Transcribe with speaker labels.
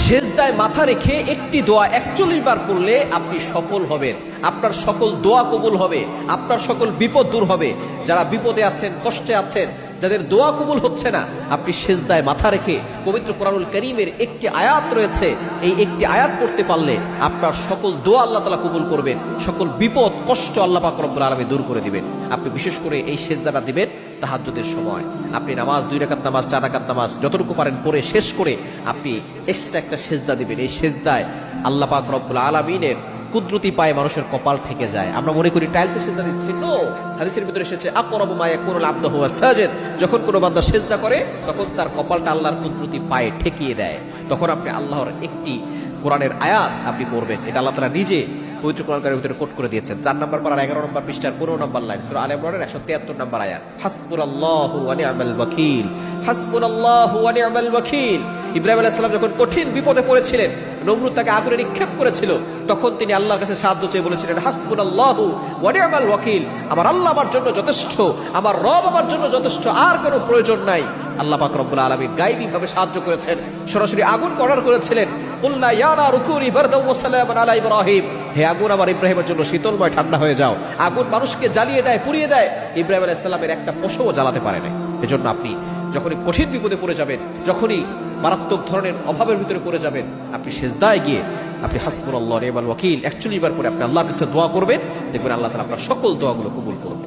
Speaker 1: সেজদায় মাথা রেখে একটি দোয়া 41 বার পড়লে আপনি সফল হবেন, আপনার সকল দোয়া কবুল হবে, আপনার সকল বিপদ দূর হবে। যারা বিপদে আছেন, কষ্টে আছেন, যাদের দোয়া কবুল হচ্ছে না, আপনি সেজদায় মাথা রেখে পবিত্র কোরআনুল কারীমের একটি আয়াত রয়েছে, এই একটি আয়াত পড়তে পারলে আপনার সকল দোয়া আল্লাহ তাআলা কবুল করবেন, সকল বিপদ কষ্ট আল্লাহ পাক রব্বুল আলামিন দূর করে দিবেন। আপনি বিশেষ করে এই সেজদাটা দিবেন তাহাজ্জুদের সময়। আপনি নামাজ 2 রাকাত নামাজ, 4 রাকাত নামাজ যতটুকু পারেন পড়ে শেষ করে আপনি এক্সট্রা একটা সেজদা দিবেন। এই সেজদায় আল্লাহ পাক রব্বুল আলামিনের কুদরতি পায়ে মানুষের কপাল থেকে যায়। আমরা মনে করি টাইলসে সেজদা দিচ্ছি, নো। হাদিসের ভিতরে এসেছে আকরাবু মা ইয়াকুনুল আবদু হুয়া সাজিদ, যখন কোনো বান্দা সেজদা করে তখন তার কপালটা আল্লাহর কুদরতি পায়ে ঠেকিয়ে দেয়। তখন আপনি আল্লাহর একটি কোরআনের আয়াত আপনি পড়বেন, এটা আল্লাহ তাআলা নিজে পবিত্র কোরআনের ভিতরে কোট করে দিয়েছেন। 4 নম্বর পারার 11 নম্বর পৃষ্ঠার 15 নম্বর লাইন, সূরা আলে ইমরানের 173 নম্বর আয়াত, হাসবুনাল্লাহু ওয়া নি'মাল ওয়াকিল, হাসবুনাল্লাহু ওয়া নি'মাল ওয়াকিল। ইব্রাহিম আলাইহিস সালাম যখন কঠিন বিপদে পড়েছিলেন, নমরুদ তাকে আগুনে নিক্ষেপ করেছিল, তখন তিনি আল্লাহর কাছে সাহায্য চেয়ে বলেছিলেন হাসবুনাল্লাহু ওয়া নি'মাল ওয়াকিল, আমার আল্লাহ আমার জন্য যথেষ্ট, আমার রব আমার জন্য যথেষ্ট, আর কোনো প্রয়োজন নাই। আল্লাহ পাক রব্বুল আলামিন গায়বী ভাবে সাহায্য করেছেন, সরাসরি আগুন অর্ডার করেছিলেন, কুলনা ইয়া নারু কুনি বারদাও ওয়া সালামান আলা ইব্রাহিম, হে আগুন আমার ইব্রাহিমের জন্য শীতলময় ঠান্ডা হয়ে যাও। আগুন মানুষকে জ্বালিয়ে দেয়, পুড়িয়ে দেয়, ইব্রাহিম আলাইহিস সালামের একটা পশুও জ্বালাতে পারে না। এজন্য আপনি যখনই কঠিন বিপদে পড়ে যাবেন, যখনই মারাত্মক ধরনের অভাবের ভিতরে পড়ে যাবেন, আপনি সেজদায় গিয়ে আপনি হাসবুনাল্লাহু ওয়া নি'মাল ওয়াকিল 41 বার পরে আপনি আল্লাহর কাছে দোয়া করবেন, দেখবেন আল্লাহ তাআলা আপনার সকল দোয়াগুলো কবুল করবেন।